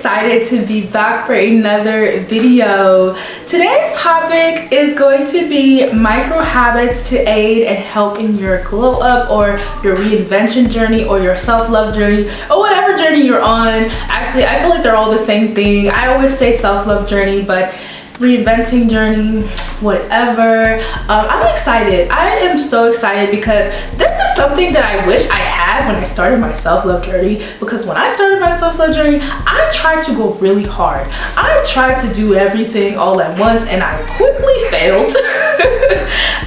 excited to be back for another video. Today's topic is going to be micro habits to aid and help in your glow up or your reinvention journey or your self-love journey or whatever journey you're on. Actually, I feel like they're all the same thing. I always say self-love journey, but reinventing journey, whatever. I'm excited. I am so excited because this is something that I wish I had when I started my self-love journey. Because when I started my self-love journey, I tried to go really hard. I tried to do everything all at once and I quickly failed.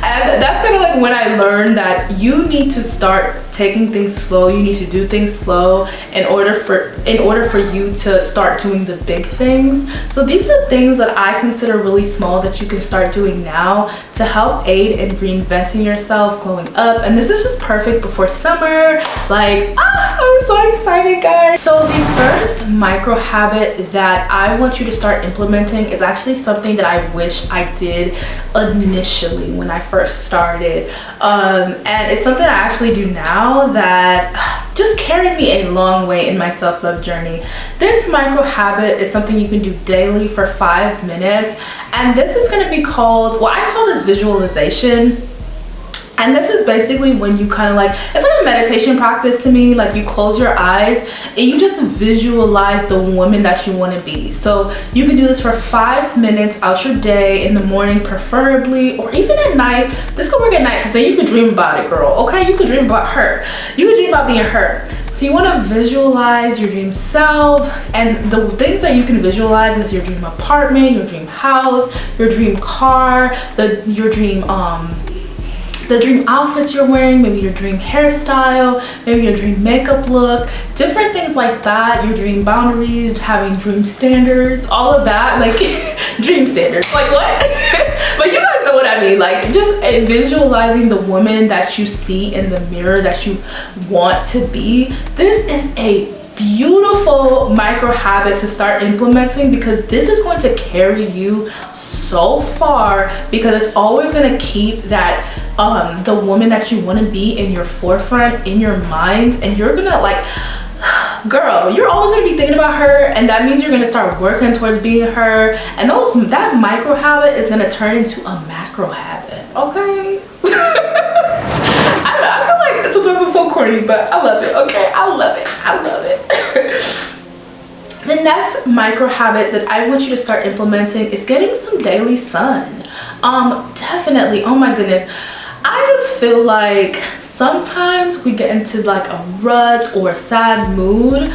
And that's kind of like when I learned that you need to start taking things slow. You need to do things slow in order for you to start doing the big things. So these are things that I consider really small that you can start doing now to help aid in reinventing yourself, glowing up. And this is just perfect before summer. Like, I'm so excited, guys. So the first micro habit that I want you to start implementing is actually something that I wish I did initially when I first started. And it's something I actually do now that just carried me a long way in my self-love journey. This micro habit is something you can do daily for 5 minutes, and this is going to be called, well, I call this visualization. And this is basically when you kind of like, it's like a meditation practice to me. Like you close your eyes and you just visualize the woman that you want to be. So you can do this for 5 minutes out your day, in the morning preferably, or even at night. This could work at night because then you could dream about it, girl. Okay, you could dream about her. You could dream about being her. So you want to visualize your dream self, and the things that you can visualize is your dream apartment, your dream house, your dream car, your dream the dream outfits you're wearing, maybe your dream hairstyle, maybe your dream makeup look, different things like that, your dream boundaries, having dream standards, all of that, like dream standards, like what? But you guys know what I mean, like just visualizing the woman that you see in the mirror that you want to be. This is a beautiful micro habit to start implementing because this is going to carry you so far, because it's always going to keep that the woman that you want to be in your forefront, in your mind, and you're gonna like, girl, you're always gonna be thinking about her, and that means you're gonna start working towards being her, and that micro habit is gonna turn into a macro habit. Okay. I feel like sometimes I'm so corny, but I love it. Okay, I love it. The next micro habit that I want you to start implementing is getting some daily sun. Definitely, oh my goodness, I just feel like sometimes we get into like a rut or a sad mood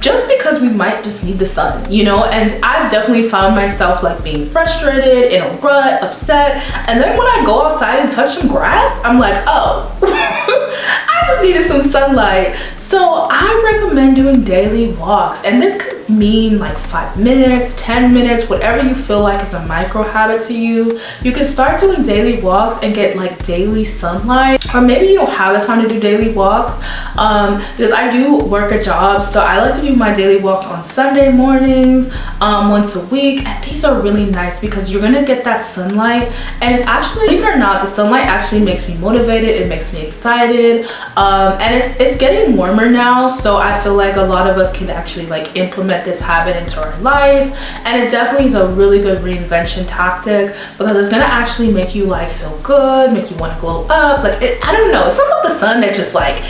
just because we might just need the sun, you know? And I've definitely found myself like being frustrated, in a rut, upset, and then when I go outside and touch some grass, I'm like, oh, I just needed some sunlight. So I recommend doing daily walks, and this could mean like 5 minutes, 10 minutes, whatever you feel like is a micro habit to you. You can start doing daily walks and get like daily sunlight, or maybe you don't have the time to do daily walks, because I do work a job, so I like to do my daily walks on Sunday mornings, once a week, and these are really nice because you're gonna get that sunlight, and it's actually, believe it or not, the sunlight actually makes me motivated, it makes me excited, and it's getting warmer now, so I feel like a lot of us can actually like implement this habit into our life, and it definitely is a really good reinvention tactic because it's gonna actually make you like feel good, make you want to glow up. Like I don't know, it's something about the sun that just like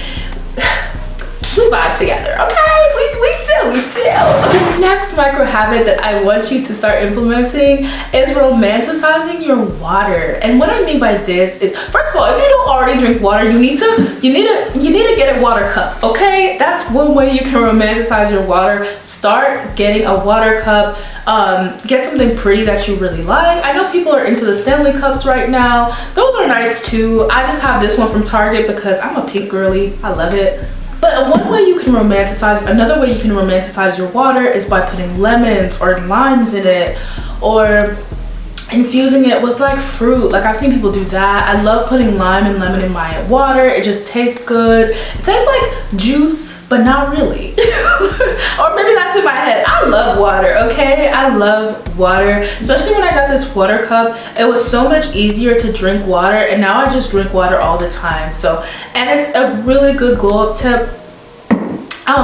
we vibe together. Okay, we chill. The next micro habit that I want you to start implementing is romanticizing your water. And what I mean by this is, first of all, if you don't already drink water, you need to get a water cup. Okay, that's one way you can romanticize your water. Start getting a water cup. Get something pretty that you really like. I know people are into the Stanley cups right now. Those are nice too. I just have this one from Target because I'm a pink girly. I love it. But another way you can romanticize your water is by putting lemons or limes in it, or infusing it with like fruit. Like I've seen people do that. I love putting lime and lemon in my water. It just tastes good. It tastes like juice, but not really. Or maybe that's in my head. I love water, okay? I love water, especially when I got this water cup. It was so much easier to drink water, and now I just drink water all the time. So, and it's a really good glow up tip.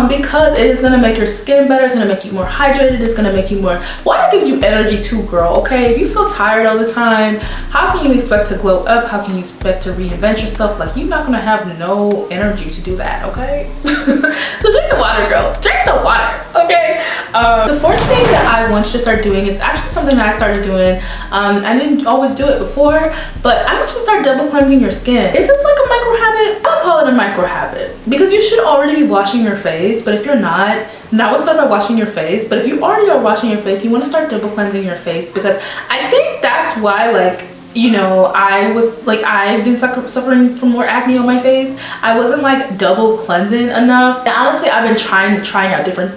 because it is gonna make your skin better. It's gonna make you more hydrated. It's gonna make you more, water gives you energy too, girl, okay? If you feel tired all the time, how can you expect to glow up? How can you expect to reinvent yourself? Like, you're not gonna have no energy to do that, okay? So drink the water, girl. Drink the water, okay? The fourth thing that I want you to start doing is actually something that I started doing. I didn't always do it before, but I want you to start double cleansing your skin. Is this like a micro habit? I call it a micro habit because you should already be washing your face, but if you're not, then I would start by washing your face. But if you already are washing your face, you want to start double cleansing your face, because I think that's why, like, you know, I've been suffering from more acne on my face. I wasn't like double cleansing enough. And honestly, I've been trying out different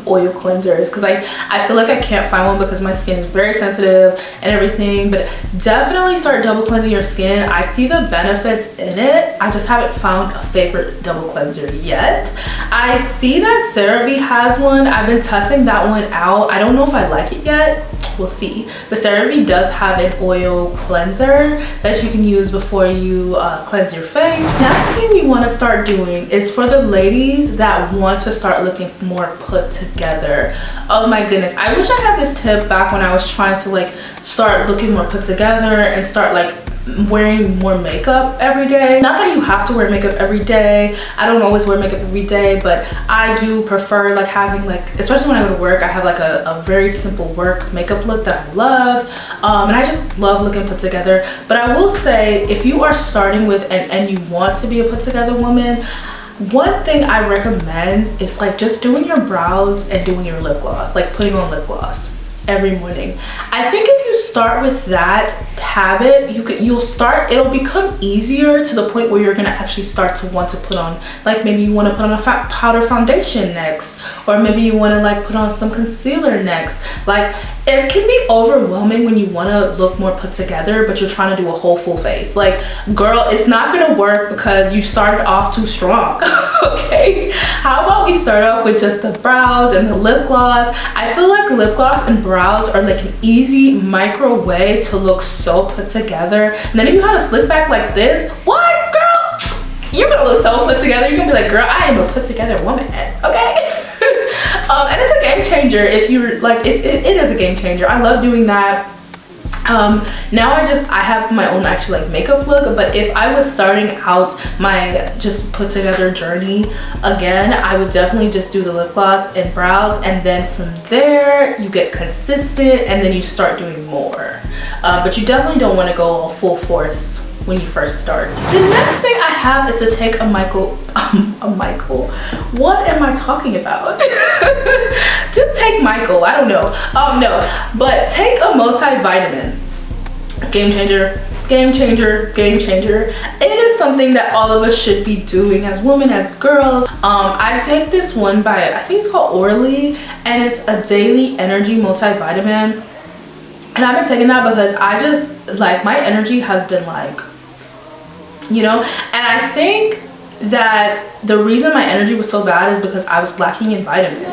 oil cleansers because I feel like I can't find one because my skin is very sensitive and everything. But definitely start double cleansing your skin. I see the benefits in it. I just haven't found a favorite double cleanser yet. I see that CeraVe has one. I've been testing that one out. I don't know if I like it yet. We'll see. But CeraVe does have an oil cleanser that you can use before you cleanse your face. Next thing we want to start doing is for the ladies that want to start looking more put together. Oh my goodness, I wish I had this tip back when I was trying to like start looking more put together and start like wearing more makeup every day. Not that you have to wear makeup every day. I don't always wear makeup every day, but I do prefer like having like, especially when I go to work, I have like a very simple work makeup look that I love, and I just love looking put together. But I will say, if you are starting with and you want to be a put together woman, one thing I recommend is like just doing your brows and doing your lip gloss, like putting on lip gloss every morning. I think if you start with that habit, it'll become easier to the point where you're gonna actually start to want to put on, like maybe you want to put on a powder foundation next, or maybe you want to like put on some concealer next. Like, it can be overwhelming when you want to look more put together but you're trying to do a whole full face. Like, girl, it's not gonna work because you started off too strong. Okay, how about we start off with just the brows and the lip gloss? I feel like lip gloss and brows are like an easy micro way to look so put together. And then if you had a slick back like this, what, girl, you're gonna look so put together. You're gonna be like, girl, I am a put together woman, okay? And it's a game changer if you're like, it is a game changer. I love doing that. Now I have my own actually like makeup look, but if I was starting out my just put together journey again, I would definitely just do the lip gloss and brows, and then from there you get consistent and then you start doing more. But you definitely don't want to go all full force when you first start. The next thing I have is to take what am I talking about? Just take Michael, I don't know. No, but take a multivitamin. Game changer, game changer, game changer. It is something that all of us should be doing as women, as girls. I take this one by, I think it's called Orally, and it's a daily energy multivitamin. And I've been taking that because I just, like, my energy has been like, you know, and I think that the reason my energy was so bad is because I was lacking in vitamins.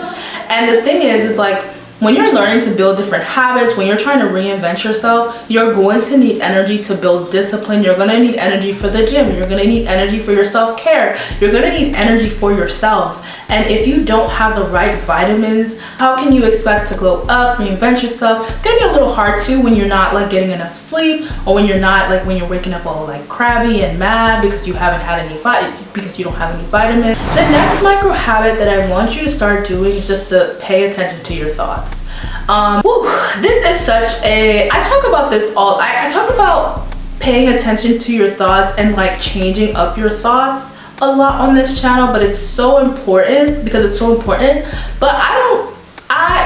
And the thing is like, when you're learning to build different habits, when you're trying to reinvent yourself, you're going to need energy to build discipline. You're going to need energy for the gym. You're going to need energy for your self-care. You're going to need energy for yourself. And if you don't have the right vitamins, how can you expect to glow up, reinvent yourself? It's gonna be a little hard too when you're not like getting enough sleep, or when you're not like, when you're waking up all like crabby and mad because you haven't had any because you don't have any vitamins. The next micro habit that I want you to start doing is just to pay attention to your thoughts. This is such a, I talk about this all, I talk about paying attention to your thoughts and like changing up your thoughts a lot on this channel, but it's so important because it's so important. But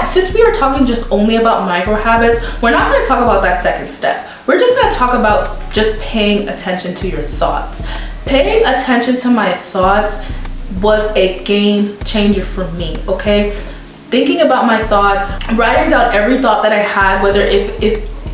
since we are talking just only about micro habits, we're not going to talk about that second step. We're just going to talk about just paying attention to your thoughts. Paying attention to my thoughts was a game changer for me, okay? Thinking about my thoughts, writing down every thought that I had, whether if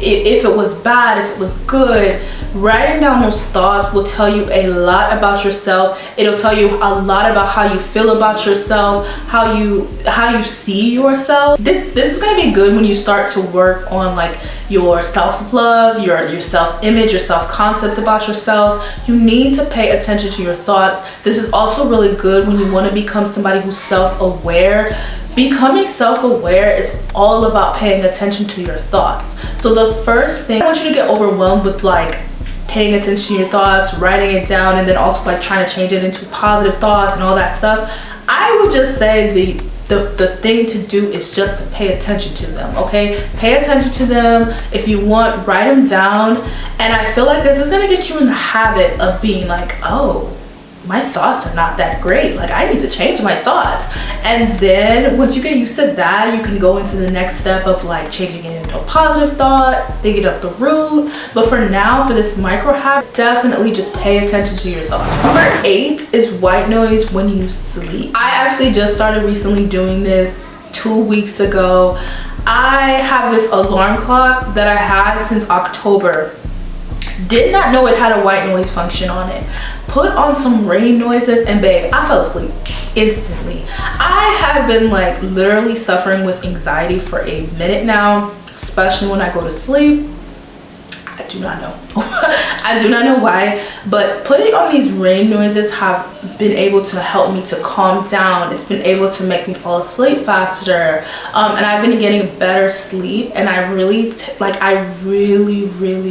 it was bad, if it was good. Writing down those thoughts will tell you a lot about yourself. It'll tell you a lot about how you feel about yourself, how you see yourself. This is gonna be good when you start to work on like your self-love, your self-image, your self-concept about yourself. You need to pay attention to your thoughts. This is also really good when you want to become somebody who's self-aware. Becoming self-aware is all about paying attention to your thoughts. So the first thing, I want you to get overwhelmed with like paying attention to your thoughts, writing it down, and then also like trying to change it into positive thoughts and all that stuff. I would just say the thing to do is just to pay attention to them, okay? Pay attention to them. If you want, write them down. And I feel like this is gonna get you in the habit of being like, oh, my thoughts are not that great. Like, I need to change my thoughts. And then once you get used to that, you can go into the next step of like changing it into a positive thought, thinking up the root. But for now, for this micro habit, definitely just pay attention to your thoughts. Number 8 is white noise when you sleep. I actually just started recently doing this 2 weeks ago. I have this alarm clock that I had since October. Did not know it had a white noise function on it. Put on some rain noises and babe, I fell asleep instantly. I have been like literally suffering with anxiety for a minute now, especially when I go to sleep. I do not know. I do not know why, but putting on these rain noises have been able to help me to calm down. It's been able to make me fall asleep faster, and I've been getting better sleep. And I really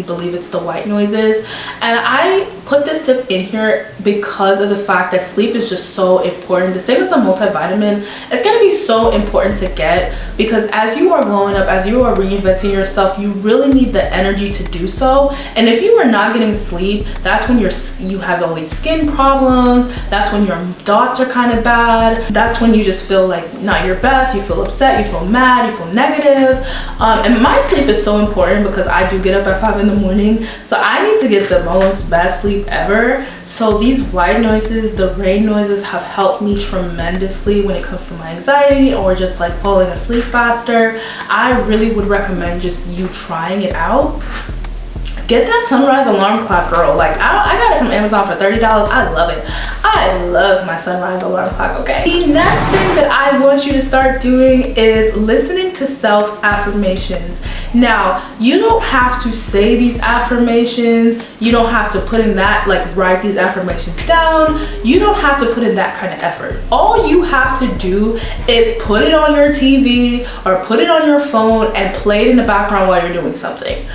believe it's the white noises. And I put this tip in here because of the fact that sleep is just so important. The same as the multivitamin, it's going to be so important to get, because as you are growing up, as you are reinventing yourself, you really need the energy to do so. And if you are not getting sleep, that's when you have all these skin problems. That's when your thoughts are kind of bad. That's when you just feel like not your best. You feel upset, you feel mad, you feel negative. And my sleep is so important because I do get up at 5 in the morning, so I need to get the most best sleep ever. So these white noises, the rain noises, have helped me tremendously when it comes to my anxiety or just like falling asleep faster. I really would recommend just you trying it out. Get that sunrise alarm clock, girl. Like, I got it from Amazon for $30. I love it. I love my sunrise alarm clock, okay? The next thing that I want you to start doing is listening to self-affirmations. Now, you don't have to say these affirmations. You don't have to put in that, like write these affirmations down. You don't have to put in that kind of effort. All you have to do is put it on your TV or put it on your phone and play it in the background while you're doing something.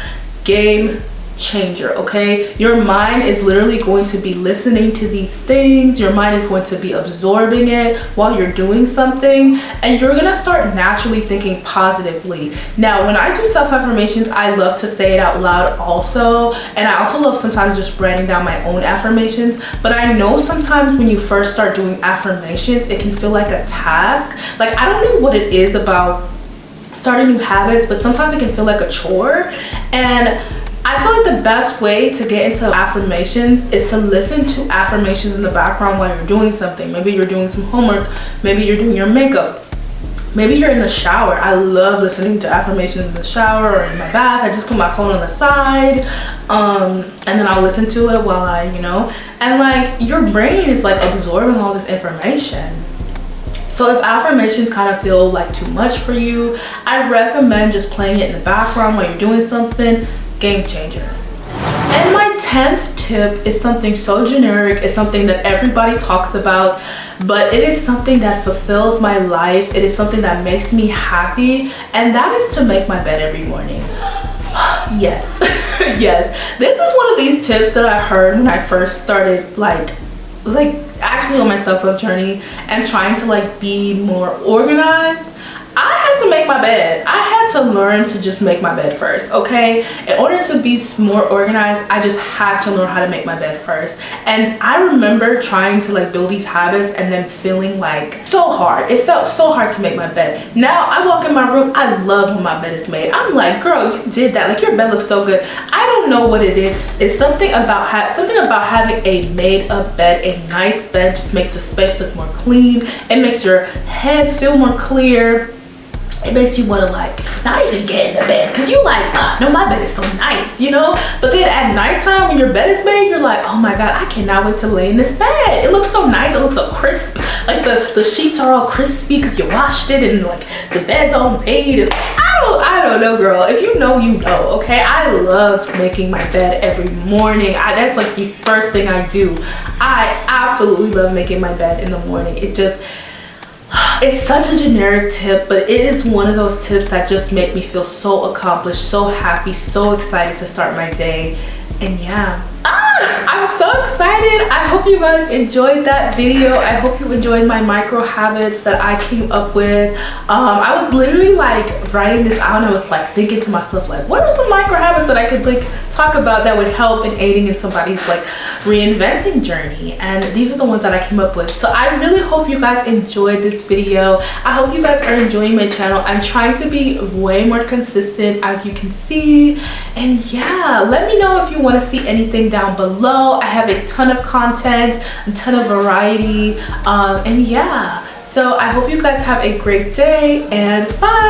Game changer, okay? Your mind is literally going to be listening to these things. Your mind is going to be absorbing it while you're doing something, and you're gonna start naturally thinking positively. Now, when I do self-affirmations, I love to say it out loud also, and I also love sometimes just writing down my own affirmations. But I know sometimes when you first start doing affirmations, it can feel like a task. Like, I don't know what it is about starting new habits, but sometimes it can feel like a chore. And I feel like the best way to get into affirmations is to listen to affirmations in the background while you're doing something. Maybe you're doing some homework, maybe you're doing your makeup, maybe you're in the shower. I love listening to affirmations in the shower or in my bath. I just put my phone on the side, and then I'll listen to it while I, and like your brain is like absorbing all this information. So if affirmations kind of feel like too much for you, I recommend just playing it in the background while you're doing something. Game changer. And my 10th tip is something so generic. It's something that everybody talks about, but it is something that fulfills my life. It is something that makes me happy, and that is to make my bed every morning. Yes. Yes, this is one of these tips that I heard when I first started like actually on my self-love journey and trying to like be more organized. I had to make my bed. I had to learn to just make my bed first, okay? In order to be more organized, I just had to learn how to make my bed first. And I remember trying to like build these habits and then feeling like so hard. It felt so hard to make my bed. Now I walk in my room, I love when my bed is made. I'm like, girl, you did that. Like, your bed looks so good. I don't know what it is. It's something about having a made up bed. A nice bed just makes the space look more clean. It makes your head feel more clear. It makes you want to like not even get in the bed because you like, no, my bed is so nice, but then at nighttime when your bed is made, you're like, oh my god, I cannot wait to lay in this bed. It looks so nice. It looks so crisp. Like the sheets are all crispy because you washed it, and like the bed's all made. And I don't know, girl, if you know, you know, okay? I love making my bed every morning. That's like the first thing I do. I absolutely love making my bed in the morning. It's such a generic tip, but it is one of those tips that just make me feel so accomplished, so happy, so excited to start my day. And yeah, I'm so excited. I hope you guys enjoyed that video. I hope you enjoyed my micro habits that I came up with. I was literally like writing this out and I was like thinking to myself, like, what are some micro habits that I could like talk about that would help in aiding in somebody's like reinventing journey? And these are the ones that I came up with. So I really hope you guys enjoyed this video. I hope you guys are enjoying my channel. I'm trying to be way more consistent, as you can see. And yeah, let me know if you want to see anything down below. I have a ton of content, a ton of variety, and yeah, so I hope you guys have a great day, and bye.